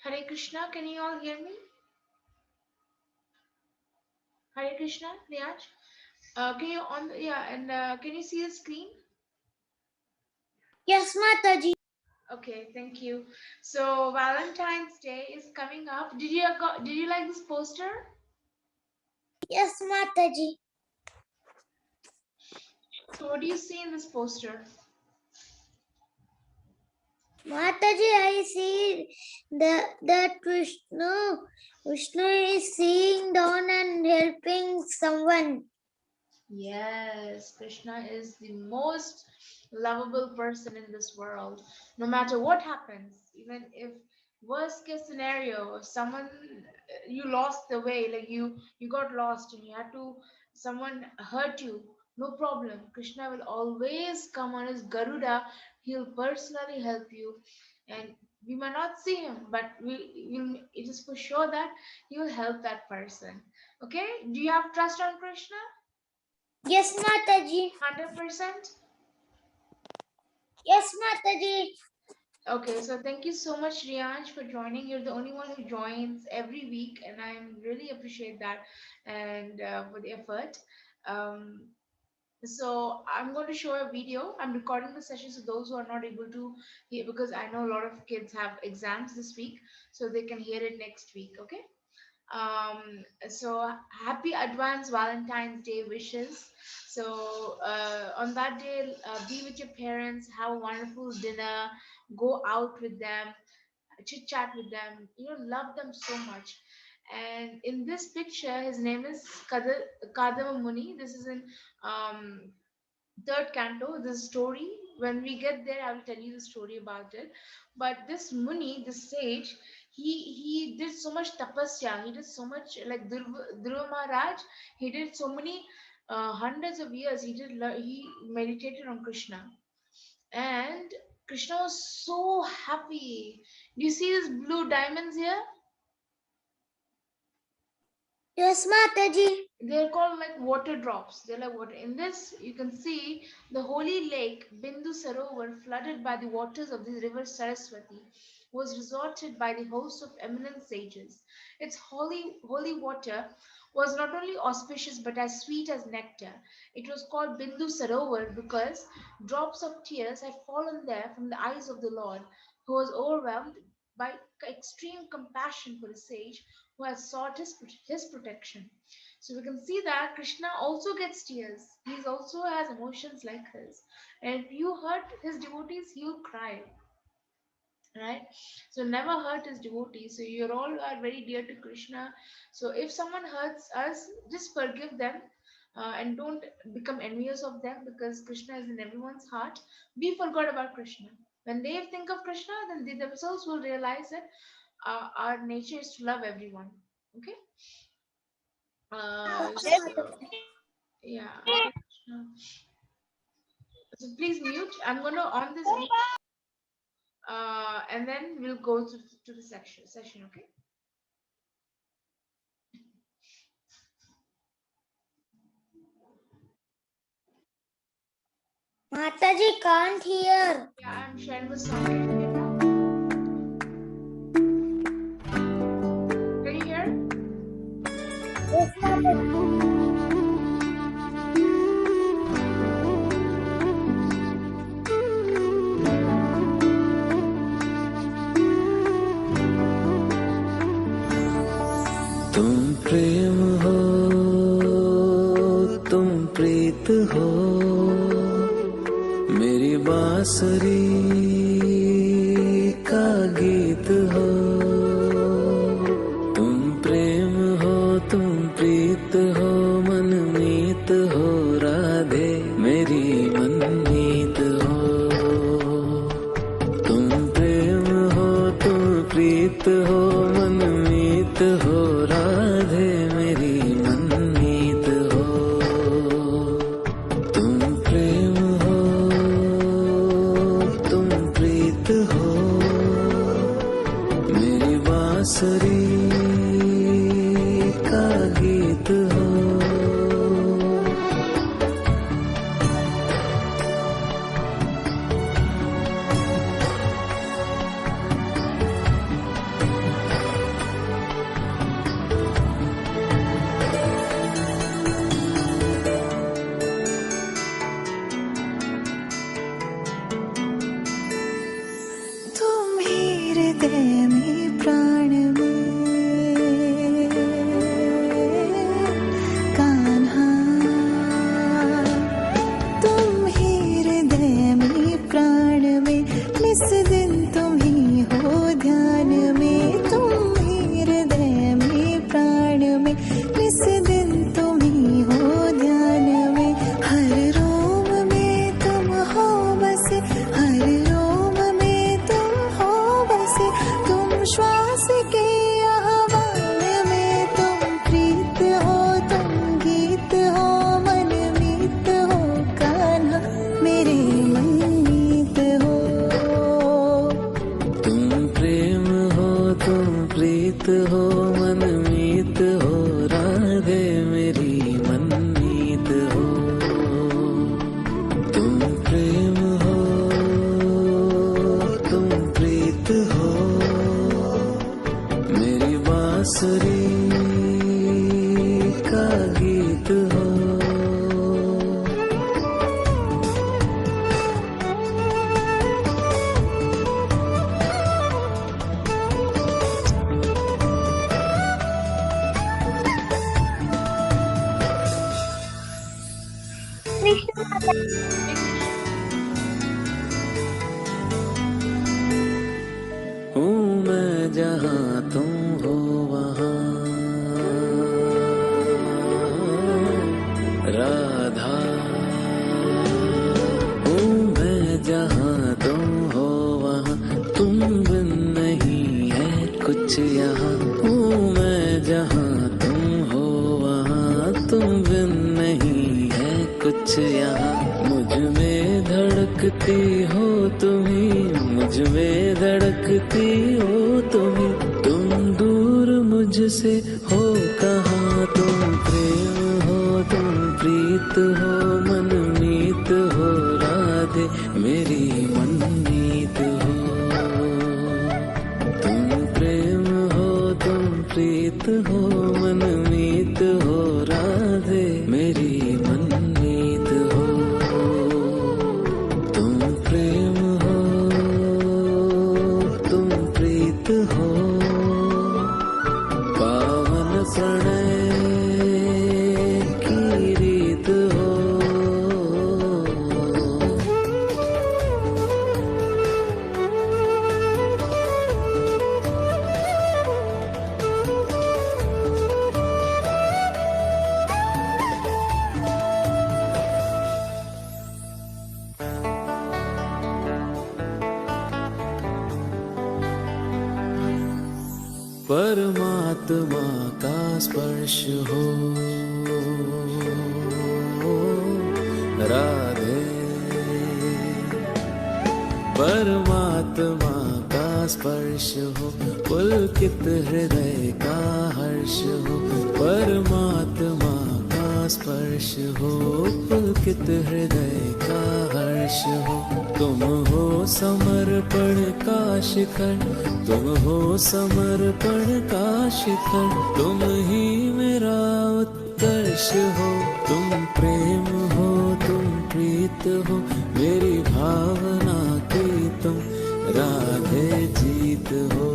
Hare Krishna, can you all hear me? Hare Krishna, Riyaj. Can you on yeah, and can you see the screen? Yes, Mataji. Okay, thank you. So Valentine's Day is coming up. Did you like this poster? Yes, Mataji. So what do you see in this poster? Mataji, I see that Vishnu is seeing down and helping someone. Yes, Krishna is the most lovable person in this world. No matter what happens, even if worst case scenario, if someone you lost the way, like you got lost and you had to someone hurt you, no problem. Krishna will always come on his Garuda. He'll personally help you, and we might not see him, but it is for sure that he will help that person. Okay? Do you have trust on Krishna? Yes, Mataji. 100%? Yes, Mataji. Okay, so thank you so much, Riyansh, for joining. You're the only one who joins every week, and I really appreciate that and for the effort. Um, so I'm going to show a video. I'm recording the session so those who are not able to hear, because I know a lot of kids have exams this week, so they can hear it next week. Okay. So happy advance Valentine's Day wishes. So on that day, be with your parents, have a wonderful dinner, go out with them, chit chat with them, love them so much. And in this picture, his name is Kadama Muni. This is in um, third canto, the story. When we get there, I will tell you the story about it. But this Muni, this sage, he did so much tapasya. He did so much like Dhruva Maharaj. He did so many hundreds of years. He meditated on Krishna, and Krishna was so happy. Do you see these blue diamonds here? Yes, Mataji. They're called like water drops. They're like water. In this, you can see the holy lake Bindu Sarovar, flooded by the waters of the river Saraswati, was resorted by the host of eminent sages. Its holy water was not only auspicious but as sweet as nectar. It was called Bindu Sarovar because drops of tears had fallen there from the eyes of the Lord, who was overwhelmed by extreme compassion for the sage who had sought his protection. So we can see that Krishna also gets tears. He also has emotions like his. And if you hurt his devotees, he'll cry. Right? So never hurt his devotees. So you're all are very dear to Krishna. So if someone hurts us, just forgive them. And don't become envious of them, because Krishna is in everyone's heart. We forgot about Krishna. When they think of Krishna, then they themselves will realize that our nature is to love everyone. Okay? Yeah. So please mute. I'm going to on this and then we'll go to the session. Okay. Mataji can't hear. Yeah, I'm sharing the song. Can you hear? Yes, Mataji. तुम प्रेम हो, तुम प्रीत हो, मेरी बांसुरी का गीत हो। तुम प्रेम हो, तुम प्रीत हो, मनमीत हो, राधे मेरी मनमीत हो। तुम प्रेम हो, तुम प्रीत हो, मनमीत हो, राधे मेरी मनमीत हो। तुम प्रेम हो, तुम प्रीत हो, मेरी बांसुरी का गीत हो। हृदय में प्राण में कान्हा, तुम ही हृदय में प्राण में, निस दिन तुम ही हो ध्यान में, तुम ही हृदय में प्राण में, निस दिन तुम ही हो ध्यान में, हर रोम में तुम हो बसे, हर रोम में तुम हो बसे, तुम श्वास के आह्वान में, तुम प्रीत हो, तुम गीत हो, मन मीत हो कान्हा, मेरे मन मीत हो। तुम प्रेम हो, तुम प्रीत हो, मन मीत हो, राधे मेरी मनमीत हो। तुम प्रेम हो, तुम प्रीत हो, मेरी बांसुरी का गीत हो। कृष्ण माता हूँ मैं जहाँ तुम हो वहाँ, राधा। हूँ मैं जहाँ तुम हो वहाँ, तुम बिन नहीं है कुछ यहाँ। हूँ मैं जहाँ तुम हो वहाँ, तुम बिन नहीं है कुछ यहाँ। मुझ में धड़कती हो तुम्ही, मुझ में धड़कती हो तुम्ही, तुम दूर मुझसे हो कहाँ। तुम प्रेम हो, तुम प्रीत हो, मन मीत हो, राधे मेरी मनमीत हो। तुम प्रेम हो, तुम प्रीत हो, मन मीत हो, राधे मेरी मनमीत हो। तुम प्रेम हो, तुम प्रीत हो, पावन प्रणय की रीत हो। परमात्मा का स्पर्श हो, राधे। परमात्मा का स्पर्श हो, पुलकित हृदय का हर्ष हो। परमात्मा का स्पर्श हो, पुलकित हृदय का हर्ष हो। तुम हो समर्पण का शिखर, तुम हो समर्पण का शिखर, तुम ही मेरा उत्कर्ष हो। तुम प्रेम हो, तुम प्रीत हो, मेरी भावना की तुम राधे जीत हो।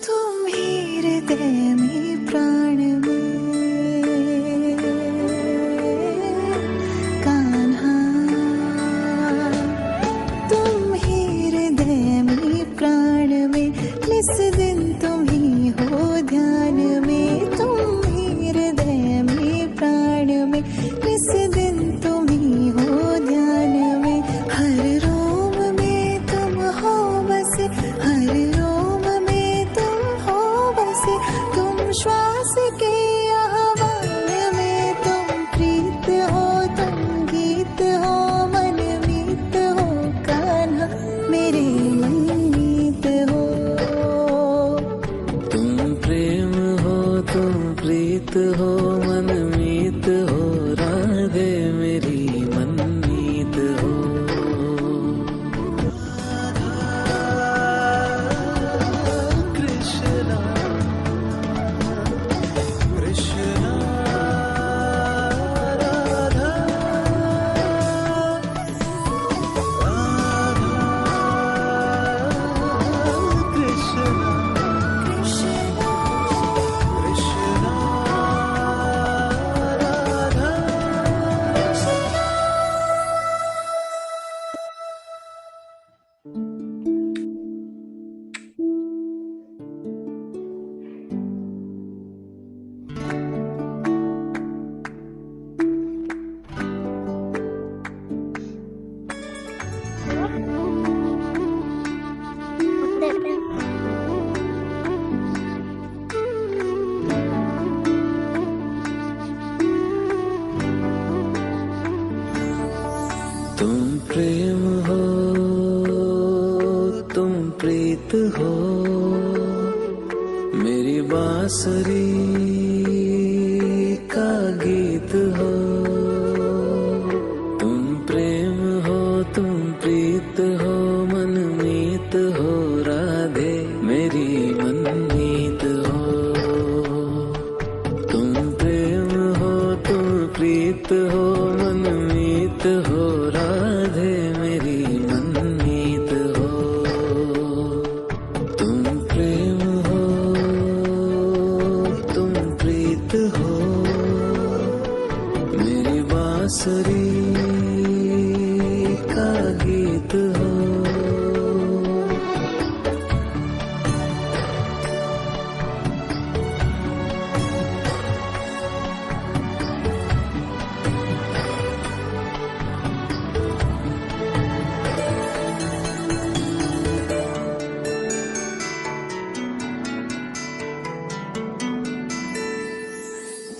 तुम ही हृदय में प्राण में तुम प्रेम हो, तुम प्रीत हो, मेरी बांसुरी का गीत हो। तुम प्रेम हो, तुम प्रीत हो, मनमीत हो राधे, मेरी मनमीत हो। तुम प्रेम हो, तुम प्रीत हो, मनमीत हो राधे, मेरी मनमीत हो। तुम प्रेम हो, तुम प्रीत हो, मेरी बांसुरी का गीत हो।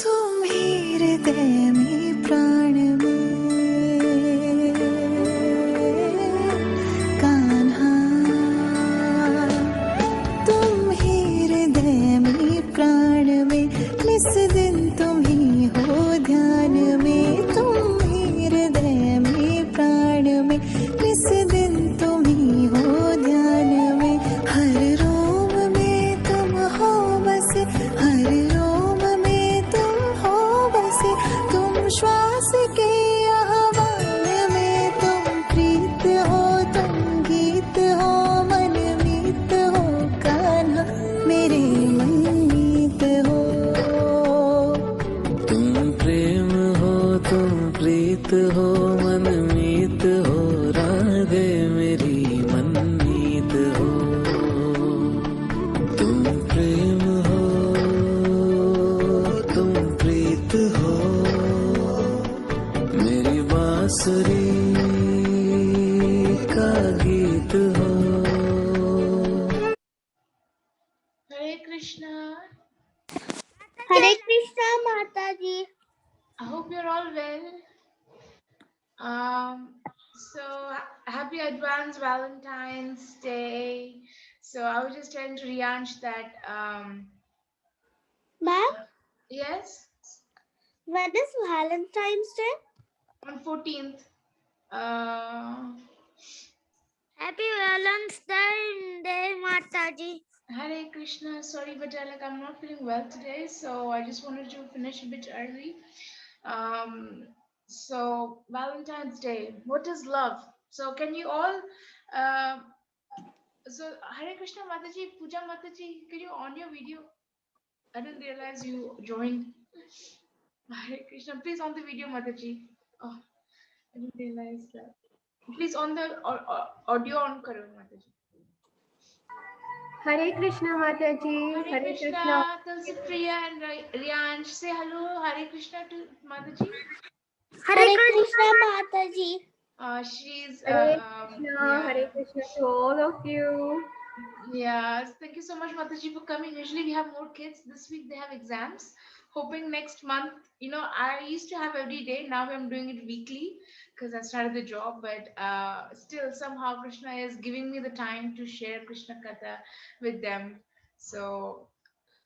तुम ही हृदय में प्राण में कान्हा, तुम ही हृदय में प्राण में, निस दिन तुम ही हो ध्यान में। तुम ही हृदय में प्राण में, निस दिन तुम ही हो ध्यान में। हर रोम में तुम हो बसे, हर रोम में तुम हो बसे। तुम श्वास के आह्वान में, तुम प्रीत हो, तुम गीत हो, मनमीत हो कान्हा, मेरे मनमीत हो। तुम प्रेम हो, तुम प्रीत हो, मनमीत हो राधे, मेरी मनमीत हो। तुम प्रेम हो, तुम प्रीत हो, मेरी बांसुरी का गीत हो। Hare Krishna. Hare Krishna Mataji. I hope you're all well. So happy advanced Valentine's Day. So I was just telling to Riyansh that Ma'am, yes, when is Valentine's Day? on 14th. Happy Valentine's Day Mataji. Hare Krishna. Sorry, but like I'm not feeling well today, so I just wanted to finish a bit early. So Valentine's Day. What is love? So can you all? Uh, so Hare Krishna Mataji, Puja Mataji, can you on your video? I didn't realize you joined. Hare Krishna, please on the video, Mataji. Oh, I didn't realize that. Please on the audio on karo, Mataji. Hare Krishna Mataji. Hare Krishna, Tulsi Priya and Riyansh. Say hello, Hare Krishna to Mataji. Hare Krishna Mataji. She's Hare Krishna, Hare Krishna to all of you. Yes, thank you so much, Mataji, for coming. Usually we have more kids. This week they have exams. Hoping next month, I used to have every day. Now I'm doing it weekly because I started the job. But still, somehow Krishna is giving me the time to share Krishna Katha with them. So,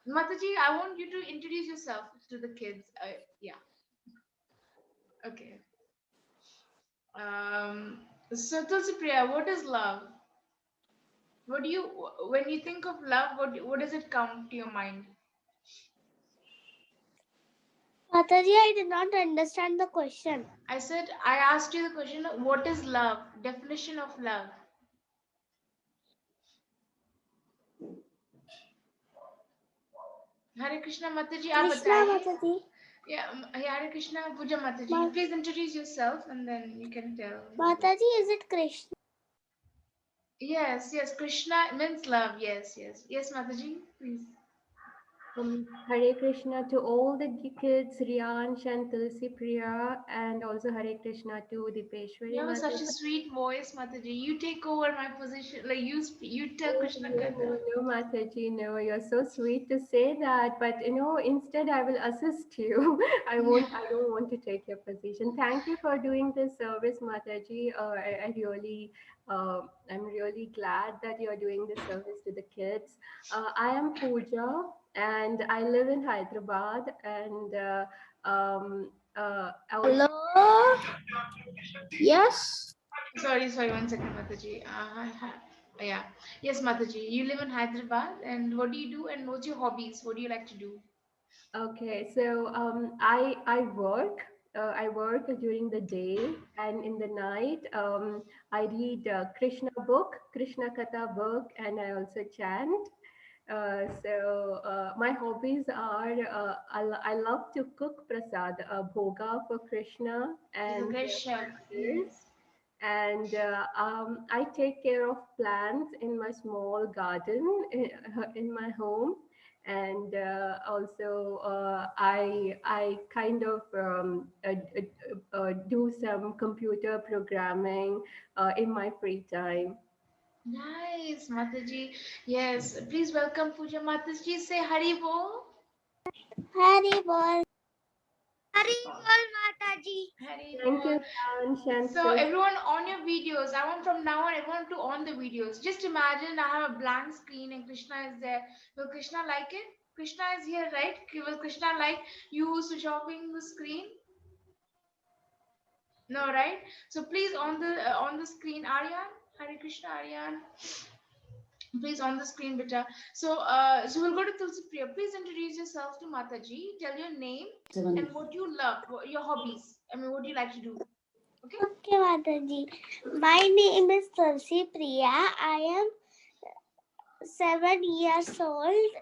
Mataji, I want you to introduce yourself to the kids. Yeah. Okay. So Tulsi Priya, what is love? What do you, when you think of love, what does it come to your mind? Mataji, I did not understand the question. I said, I asked you the question, what is love? Definition of love. Hare Krishna Mataji, आप Krishna बताइए. Mataji. Yeah, Hare Krishna Puja Mataji. Ma- Please introduce yourself and then you can tell. Mataji, is it Krishna? Yes, Krishna means love. Yes, Mataji, please. Hare Krishna to all the kids, Riyansh and Tulsi Priya, and also Hare Krishna to Dipeshwari You have such a Mataji. sweet voice, Mataji. You take over my position. Like you tell Oh, Krishna no, Kada. no, Mataji, no, you're so sweet to say that, but instead I will assist you. I don't want to take your position. Thank you for doing this service, Mataji. I'm really glad that you're doing this service to the kids. I am Pooja, and I live in Hyderabad, and also. Hello. Yes. Sorry, 1 second, Mataji. Yeah. Yes, Mataji. You live in Hyderabad, and what do you do? And what's your hobbies? What do you like to do? Okay, so I work. I work during the day, and in the night, I read Krishna book, Krishna Katha book, and I also chant. My hobbies are I love to cook prasad, bhoga for Krishna She's a and great chef. others. Yes. And I take care of plants in my small garden in my home, and also I kind of do some computer programming in my free time. Nice, Mataji. Yes. Please welcome Puja Mataji. Say Hari Bol. Hari bol. Hari bol, Mataji. Hari Thank you, Bol. Ran, and So everyone on your videos, I want from now on everyone to on the videos. Just imagine I have a blank screen and Krishna is there. Will Krishna like it? Krishna is here, right? Will Krishna like you switch the screen? No, right? So please on the screen, Aryan, Hare Krishna, Aryan. Please on the screen, beta. So we'll go to Tulsi Priya. Please introduce yourself to Mataji. Tell your name and what you love, your hobbies. I mean, what do you like to do? Okay. Okay, Mataji. My name is Tulsi Priya. I am 7 years old.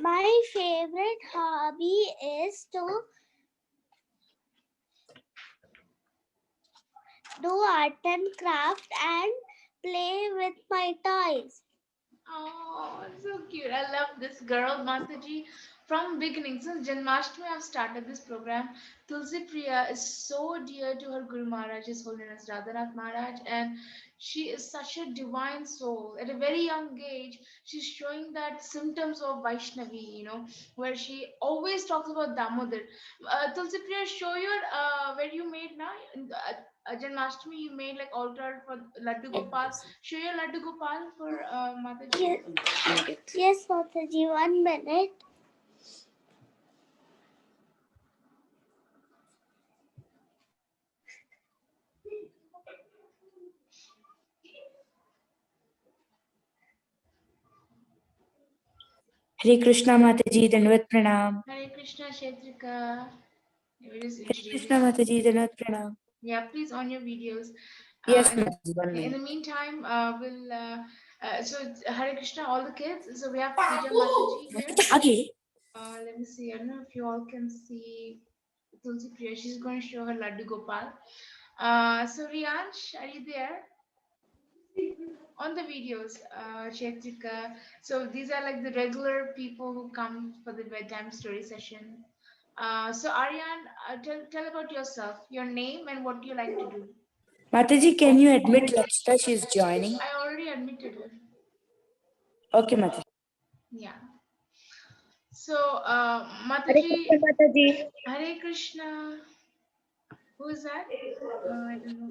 My favorite hobby is to do art and craft and play with my toys. Oh, so cute. I love this girl, Mataji. From beginning, since Janmashtami, I've started this program. Tulsi Priya is so dear to her Guru Maharaj, His Holiness Radhanath Maharaj, and she is such a divine soul. At a very young age, she's showing that symptoms of Vaishnavi, where she always talks about Damodar. Tulsi Priya, show your where you made now. Janmashtami, you made like altar for Laddu Gopal. Show your Laddu Gopal for Mataji. Yes, Mataji. 1 minute. हरे कृष्णा माता जी दंडवत प्रणाम. Hare Krishna, Kshetrika. You just Hare introduce Krishna yourself. माता जी दंडवत प्रणाम. Yeah, please on your videos. Yes, And Mataji, 1 in the minute. meantime, so Hare Krishna, all the kids. So we have Puja Mataji here. आगे. Let me see. I don't know if you all can see Tulsi Priya. She's going to show her Laddu Gopal. So Riyansh, are you there? On the videos, Kshetrika. So these are like the regular people who come for the bedtime story session. So Aryan, tell about yourself, your name and what you like to do. Mataji, can you admit Lakshita? She's joining. I already admitted her. Okay, Mataji. Yeah. So Mataji, Mataji. Hare Krishna. Who is that? I don't know.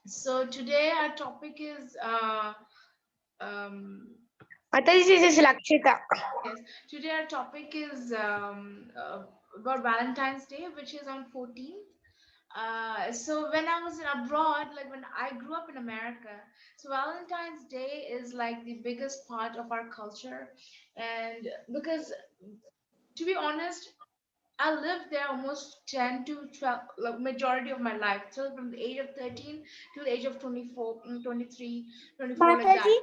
So today our topic is Mataji, this is Lakshita. yes. Today our topic is about Valentine's Day, which is on 14th. So when I was abroad, like when I grew up in America, so Valentine's Day is like the biggest part of our culture, and because to be honest, I lived there almost 10 to 12, like majority of my life, till from the age of 13 to the age of 24, 23, 24, like that. Mataji.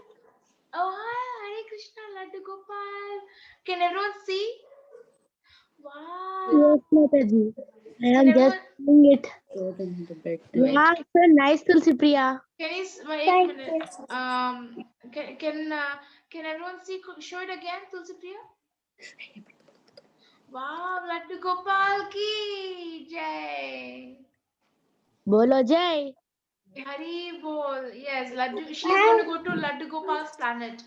Oh, hi, Hare Krishna, Laddu Gopal. Can everyone see? Wow. Yes, Mataji. I am Can just everyone, doing it. Throw them in the bed. Wow, so nice, Tulsi Priya. can you, wait a Thank minute. you. Can everyone see, show it again, Tulsi Priya? Wow, Laddu Gopal ki jai. Bolo Jai. Hari bol. Yes, Laddu. She's going to go to Laddu Gopal's planet.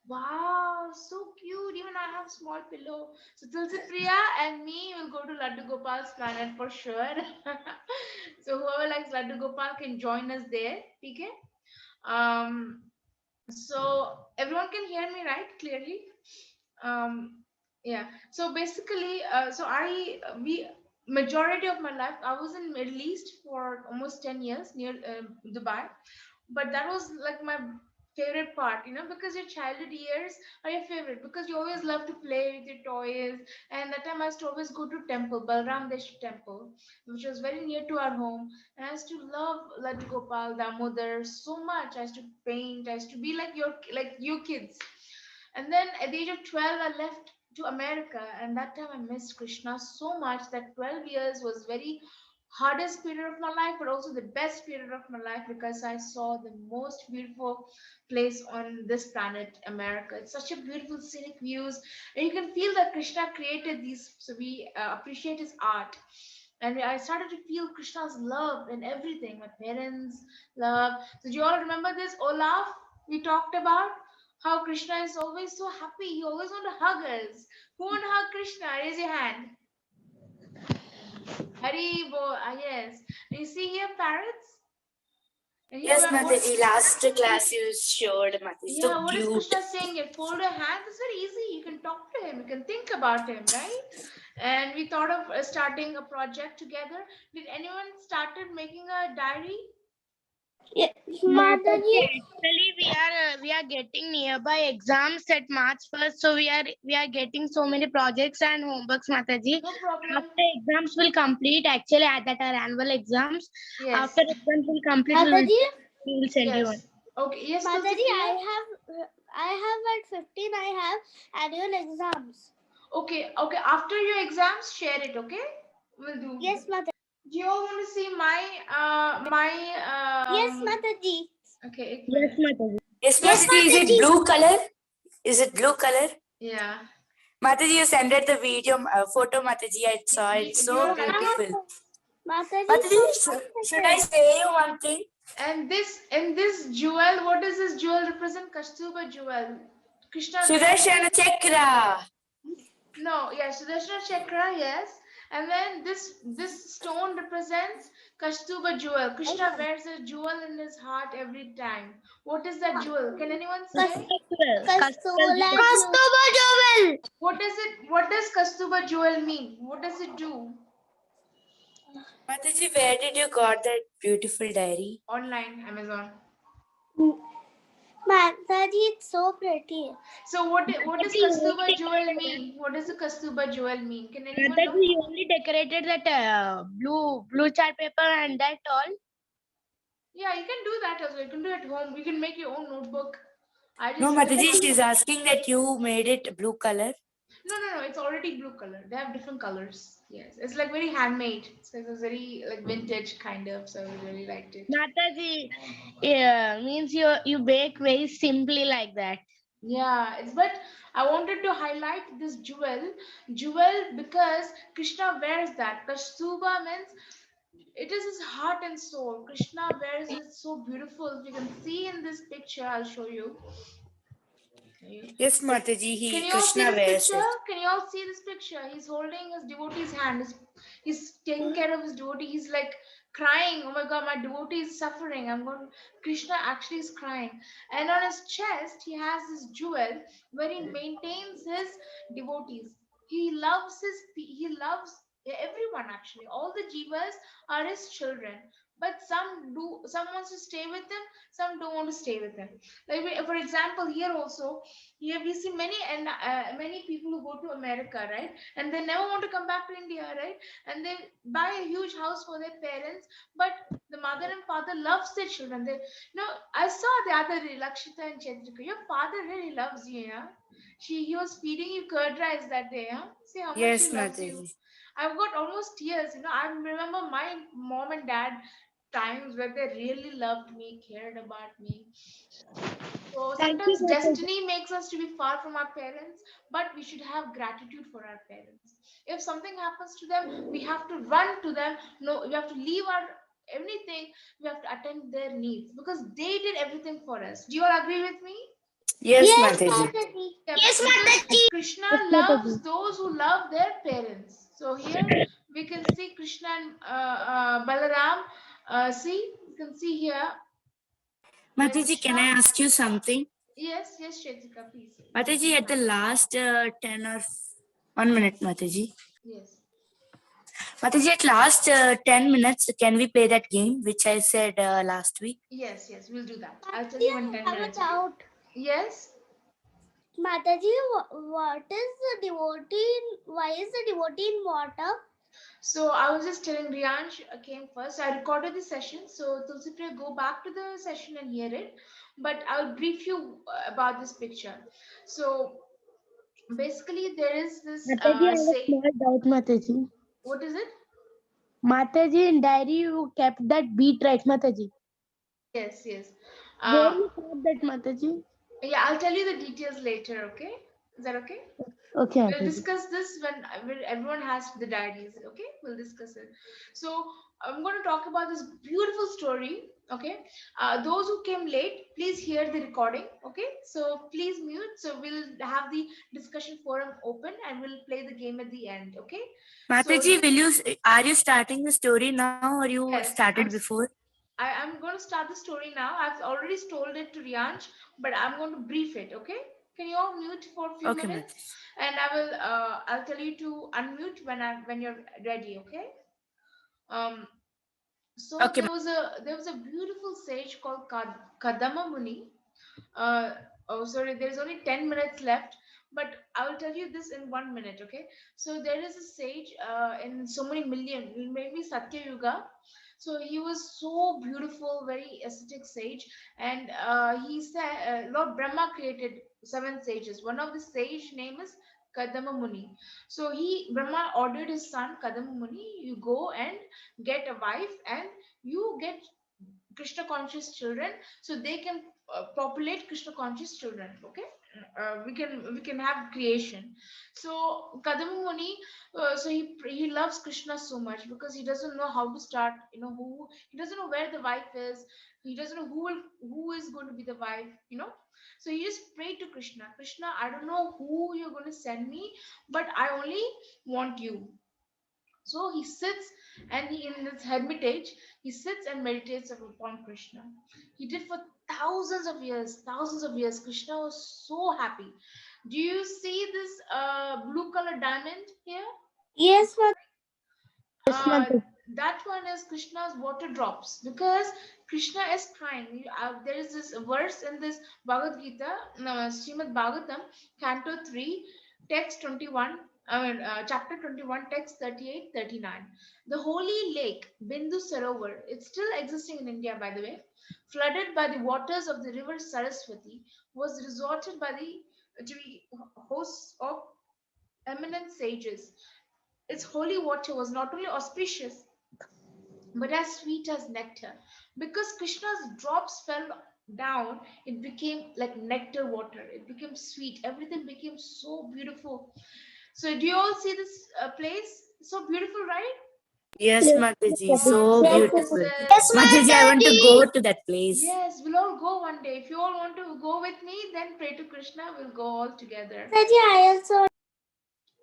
Wow, so cute. Even I have small pillow. So Tulsi Priya and me will go to Laddu Gopal's planet for sure. So whoever likes Laddu Gopal can join us there. Okay. So everyone can hear me right clearly. Um, yeah. So basically, so I we majority of my life I was in Middle East for almost 10 years near Dubai, but that was like my favorite part, because your childhood years are your favorite because you always love to play with your toys. And that time I used to always go to temple, Balram Desh temple, which was very near to our home. And I used to love Laddu Gopal, Damodar so much. I used to paint. I used to be like you kids. And then at the age of 12, I left to America, and that time I missed Krishna so much that 12 years was very hardest period of my life, but also the best period of my life because I saw the most beautiful place on this planet, America. It's such a beautiful scenic views, and you can feel that Krishna created these, so we appreciate his art. And I started to feel Krishna's love in everything. My parents' love. So do you all remember this Olaf we talked about? How Krishna is always so happy. He always want to hug us. Who want to hug Krishna? Raise your hand. Hari bo, yes. And you see here parrots? And here Yes, what? Mataji, last class you showed, Mataji. So Yeah, what is cute. Krishna saying here? Fold your hands. It's very easy. You can talk to him. You can think about him, right? And we thought of starting a project together. Did anyone started making a diary? Yes, Mataji, Mataji. actually we are getting nearby exams at March 1st, so we are getting so many projects and homeworks, Mataji. No problem. After exams will complete, actually at that our annual exams. Yes. After exams will complete, Mataji. we will send you one. Yes. Okay. Yes, Tulsi Mataji, Priya? I have at 15. I have annual exams. Okay. Okay. After your exams, share it. Okay. We'll do. Yes, Mataji. Do you all want to see my Yes, Mataji. Okay. एक Yes, minute. Mataji. Yes, Yes, Mataji, is it Mataji. blue color? Is it blue color? Yeah. Mataji, you sent the video, photo, Mataji. I saw it. Do So you like it? beautiful. Mataji. Mataji, should I say you one thing? And this jewel, what does this jewel represent? Kastuba jewel. Krishna. Sudarshana Chakra. No, yeah, Sudarshana Chakra, yes. And then this stone represents Kastuba jewel. Krishna wears a jewel in his heart every time. What is that jewel? Can anyone say? Kastuba jewel. What is it? What does Kastuba jewel mean? What does it do? Mataji, where did you got that beautiful diary? Online, Amazon. Mataji, it's so pretty. So what does Kastuba jewel mean? What does the Kastuba jewel mean? Can anyone know? Mataji, you only decorated that blue chart paper and that all. Yeah, you can do that as well. You can do it at home. You can make your own notebook. I just No, Mataji, she's asking that you made it blue color. No. It's already blue color. They have different colors. Yes, it's like very handmade. So it was very like vintage kind of. So I really liked it. Mataji, means you bake very simply like that. Yeah, but I wanted to highlight this jewel because Krishna wears that. Kastuba means it is his heart and soul. Krishna wears it so beautiful. You can see in this picture. I'll show you. Yes, Mataji, Can you all see Krishna this wears picture? it. Can you all see this picture? He's holding his devotee's hand. He's taking care of his devotee. He's like crying. Oh my God, my devotee is suffering. Krishna actually is crying. And on his chest, he has this jewel where he maintains his devotees. He loves everyone actually. All the jivas are his children. But some wants to stay with him, some don't want to stay with him. Like for example, here also, here we see many people who go to America, right? And they never want to come back to India, right? And they buy a huge house for their parents, but the mother and father loves their children. I saw the other day, Lakshita and Chandrika. Your father really loves you, yeah. He was feeding you curd rice that day, huh? See how much Yes, he loves you. Mataji. I've got almost tears. I remember my mom and dad times where they really loved me, cared about me. So Thank you, sometimes Mataji. destiny makes us to be far from our parents, but we should have gratitude for our parents. If something happens to them, we have to run to them. No, we have to leave our anything. We have to attend their needs because they did everything for us. Do you all agree with me? Yes, Yes, Mataji. Mataji. Yeah, Yes, because Mataji. Krishna Yes, loves Mataji. those who love their parents. So here we can see Krishna and Balaram. See, you can see here where Mataji, can I Krishna. ask you something? Yes, yes, Shetika, please. Mataji, at the last 10 or 1 minute, Mataji. Yes. Mataji, at last 10 minutes, can we play that game which I said last week? Yes, yes, we'll do that. I'll tell you in 10 I have a minutes. Okay? doubt. Yes. Mataji, what is the devotee? Why is the devotee in water? So I was just telling Riyansh came first. I recorded the session. So Tulsipriya, go back to the session and hear it. But I'll brief you about this picture. So basically, there is this Mataji, I have a say. small doubt, Mataji. What is it? Mataji, in diary you kept that beat, right, Mataji? Yes, yes. Where Uh, you kept that, Mataji? yeah, I'll tell you the details later. Okay? Is that okay? Okay, We'll Mataji. discuss this when everyone has the diaries. Okay, we'll discuss it. So I'm going to talk about this beautiful story. Okay, those who came late, please hear the recording. Okay, so please mute. So we'll have the discussion forum open and we'll play the game at the end. Okay. So Mataji, are you starting the story now or you yes, started before? I'm going to start the story now. I've already told it to Riyansh, but I'm going to brief it. Okay. Can you all mute for a few Okay, minutes? Mataji. And I'll tell you to unmute when you're ready. Okay. Um. So Okay, there was a beautiful sage called Kadama Muni. Oh, sorry. There's only 10 minutes left, but I will tell you this in 1 minute. Okay. So there is a sage in so many million, maybe Satya Yuga. So he was so beautiful, very aesthetic sage, and he said Lord Brahma created seven sages. One of the sage name is Kadama Muni. So Brahma ordered his son Kadama Muni, you go and get a wife and you get Krishna conscious children, so they can populate Krishna conscious children. Okay, we can have creation. So Kadama Muni, so he loves Krishna so much because he doesn't know how to start. Who he doesn't know where the wife is. He doesn't know who is going to be the wife. So he just prayed to Krishna. Krishna, I don't know who you're going to send me, but I only want you. So he sits and in his hermitage, he sits and meditates upon Krishna. He did for thousands of years, thousands of years. Krishna was so happy. Do you see this blue color diamond here? Yes, Yes, Uh, Mataji. that one is Krishna's water drops because Krishna is kind. There is this verse in this Bhagavad Gita, no, Srimad Bhagavatam, Canto 3, text 21. Chapter 21, text 38, 39. The holy lake, Bindu Sarovar, it's still existing in India, by the way, flooded by the waters of the river Saraswati, was resorted by the to be hosts of eminent sages. Its holy water was not only auspicious but as sweet as nectar. Because Krishna's drops fell down, it became like nectar water. It became sweet. Everything became so beautiful. So, do you all see this place? So beautiful, right? yes, Yes, Mataji. Mataji. So So, Yes, beautiful. Mataji. Yes, Mataji, I want to go to that place. yes, we'll all go one day. If you all want to go with me, then pray to Krishna. We'll go all together. Mataji, I also.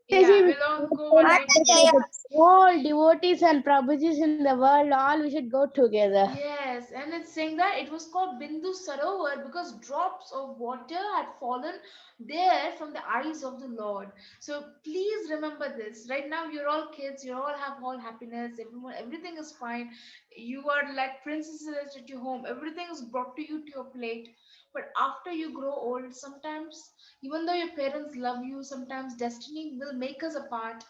Yeah, Mataji, we'll all go one day together. all devotees and Prabhujis in the world, all we should go together. Yes, and it's saying that it was called Bindu Sarovar because drops of water had fallen there from the eyes of the Lord. So please remember this. Right now, you're all kids, you all have all happiness, everything is fine. You are like princesses at your home, everything is brought to you to your plate. But after you grow old, sometimes, even though your parents love you, sometimes destiny will make us apart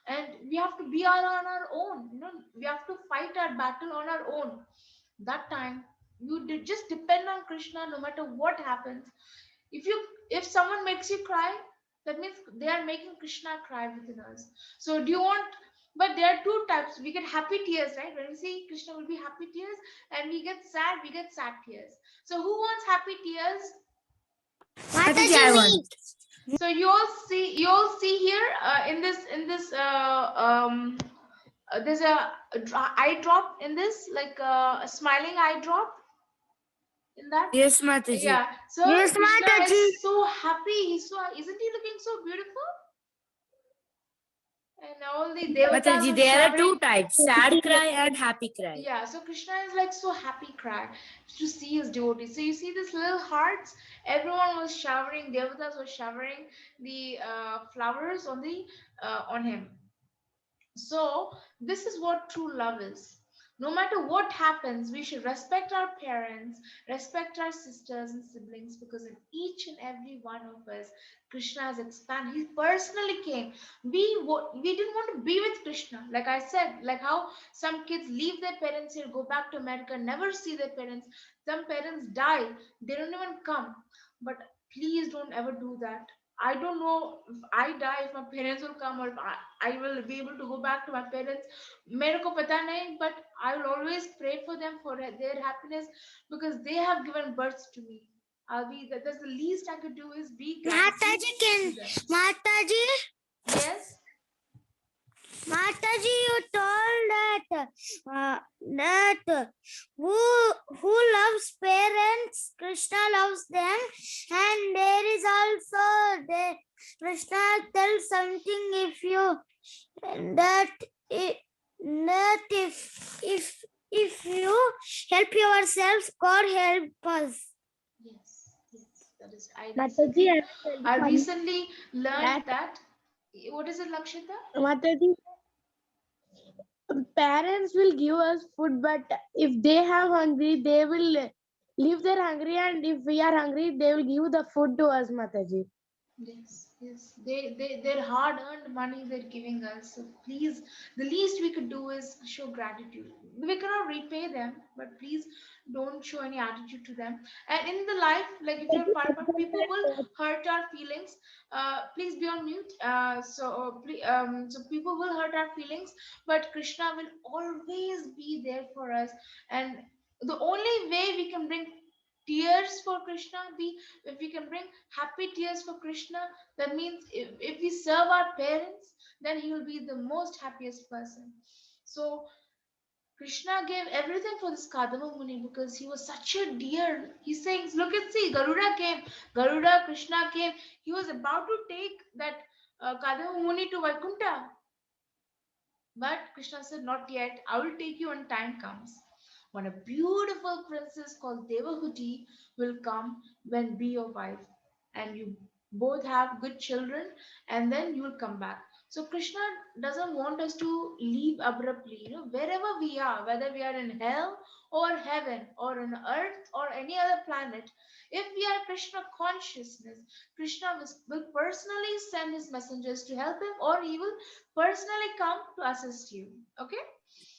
and we have to be on our own. We have to fight our battle on our own. That time just depend on Krishna no matter what happens. If someone makes you cry, that means they are making Krishna cry within us. So do you want But there are two types. We get happy tears, right? When we see Krishna will be happy tears, and we get sad tears. So who wants happy tears? Mataji, I want. So you'll see here in this there's eye drop in this, like a smiling eye drop in that. Yes, Mataji. Yeah. So Yes, Krishna Mataji. is so happy. Isn't he looking so beautiful? And all the devatas Mataji, are there are showering. two types: sad cry and happy cry. Yeah, so Krishna is like so happy cry to see his devotees. So you see these little hearts, everyone was showering, devatas were showering the flowers on him. So this is what true love is. No matter what happens, we should respect our parents, respect our sisters and siblings, because in each and every one of us, Krishna has expanded. He personally came. We didn't want to be with Krishna. Like I said, like how some kids leave their parents here, go back to America, never see their parents. Some parents die, they don't even come. But please don't ever do that. I don't know if I die, if my parents will come, or if I will be able to go back to my parents. मेरे को पता नहीं, but I will always pray for them, for their happiness, because they have given birth to me. That's the least I could do is be gratitude to them. Mataji, Yes. Mataji, you told that who loves parents, Krishna loves them, and there is also the Krishna tells something if you that if you help yourself, God help us. Yes. That is. I Mataji, recently learned that. What is it, Lakshita? Mataji, parents will give us food, but if they have hungry, they will leave their hungry, and if we are hungry, they will give the food to us, Mataji. Yes. Their hard-earned money they're giving us. So please, the least we could do is show gratitude. We cannot repay them, but please don't show any attitude to them. And in the life, like if you're part of people will hurt our feelings. Please be on mute. So people will hurt our feelings, but Krishna will always be there for us. And the only way we can bring tears for Krishna, if we can bring happy tears for Krishna, that means if we serve our parents, then he will be the most happiest person. So Krishna gave everything for this Kadama Muni because he was such a dear. He saying, look and see, Garuda came, Krishna came. He was about to take that Kadama Muni to Vaikuntha. But Krishna said, not yet. I will take you when time comes. When a beautiful princess called Devahuti will come when be your wife, and you both have good children, and then you will come back. So Krishna doesn't want us to leave abruptly. Wherever we are, whether we are in hell or heaven or on earth or any other planet, if we are Krishna consciousness, Krishna will personally send his messengers to help him, or he will personally come to assist you. Okay?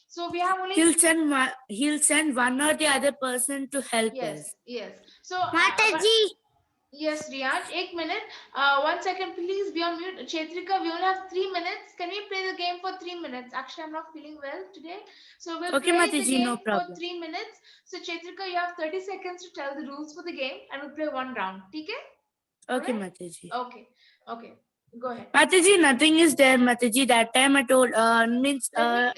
So we have only He'll send one or the other person to help us. Yes. So Mataji, yes, Riyan, 1 minute. 1 second, please be on mute. Chetrika, we only have 3 minutes. Can we play the game for 3 minutes? Actually, I'm not feeling well today, so we'll Okay, play the Mataji, game no problem. for 3 minutes. So Chetrika, you have 30 seconds to tell the rules for the game, and we'll play one round. Okay? Okay, Alright? Mataji. Okay. Go ahead. Mataji, nothing is there, Mataji. That time I told, if I let me said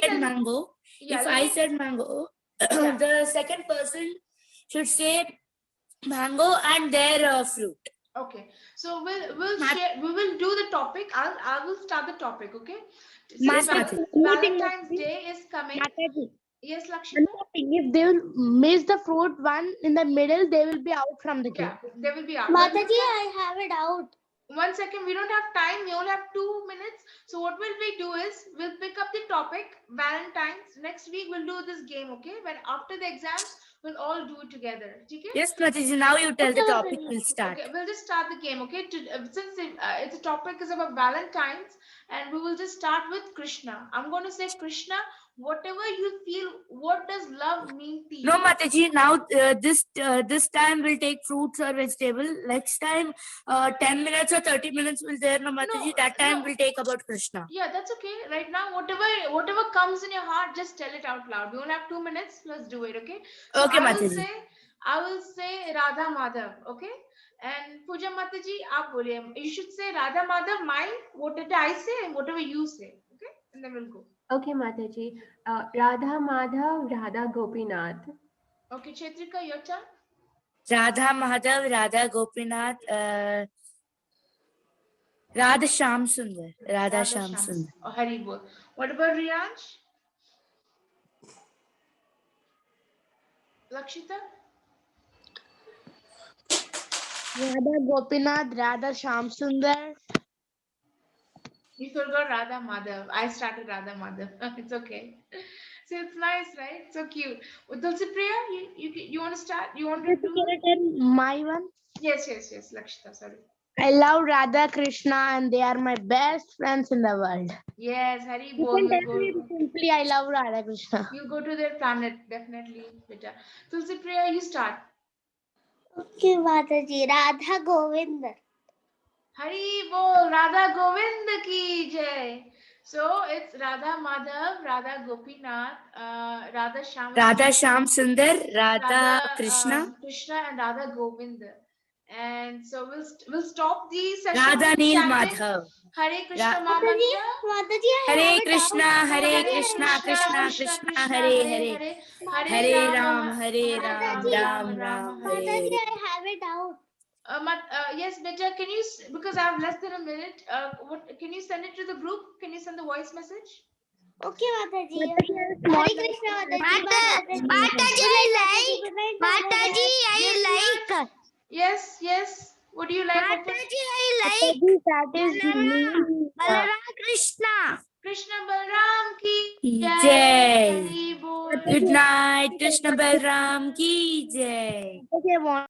tell you- mango, Yeah, if let I me- said mango, Yeah. the second person should say mango and their fruit. Okay, so we'll Mat- share. We will do the topic. I will start the topic. Okay. Yes, Since Mataji. Valentine's Day is coming. Mataji, Yes, Lakshmi. one more thing, if they will miss the fruit one in the middle, they will be out from the game. Yeah, they will be out. Mataji, I have it out. 1 second, we don't have time. We only have 2 minutes. So what will we do is we'll pick up the topic Valentine's. Next week we'll do this game. Okay, when after the exams we'll all do it together. Okay. Yes, Mataji. Now you tell the topic. We'll start. Okay, we'll just start the game. Okay, since the topic is about Valentine's, and we will just start with Krishna. I'm going to say Krishna, whatever you feel. What does love mean to you? No, Mataji, now this time we'll take fruits or vegetable. Next time, 10 minutes or 30 minutes will there, no, Mataji. No, That time no. we'll take about Krishna. Yeah, that's okay. Right now, whatever comes in your heart, just tell it out loud. We only have 2 minutes. Let's do it, okay? So Okay, I Mataji. will say Radha Madhav, okay? And Puja Mataji, aap boliye. You should say Radha Madhav, mine, whatever I say and whatever you say, okay? And then we'll go. Okay, Mataji. Radha Madhav, Radha Gopinath. Okay, Chetrika, your turn. Radha Madhav, Radha Gopinath, Radha Shyam Sundar. Radha Shyam Sundar. Oh, Hari Bol. What about Riyansh? Lakshita? Radha Gopinath, Radha Shyam Sundar. You forgot Radha Madhav. I started Radha Madhav. It's okay. So it's nice, right? So cute. Tulsi Priya, you want to start? You want to do? My one. Yes, Lakshita, sorry. I love Radha Krishna and they are my best friends in the world. Yes, Hari You Bol. can tell me simply I love Radha Krishna. You go to their planet, definitely. Beta. Tulsi Priya, you start. Okay, Mataji. Radha Govind. Hari Bol, Radha Govind ki jai. So it's Radha Madhav, Radha Gopinath, Radha Shyam. Radha Shyam Sundar, Radha Krishna. Krishna and Radha Govind. And so we'll stop the session. Radha Neel chanting Madhav. Hare Krishna Mataji, Mahamantra. Mataji, I Hare have a Krishna, doubt. Hare Krishna, Krishna Krishna, Hare Hare. Hare Ram, Hare Ram, Ram Ram, Hare Mataji, Hare. I have a doubt. Yes, Beta, can you, because I have less than a minute, can you send it to the group? Can you send the voice message? Okay, Mataji. Hare Krishna, Mataji. Mataji, I like. Yes. What do you like? Mataji, I like. That is Balaram Krishna. Krishna Balram ki Jai. Hari Bol. Good night, Krishna Balram ki Jai. okay.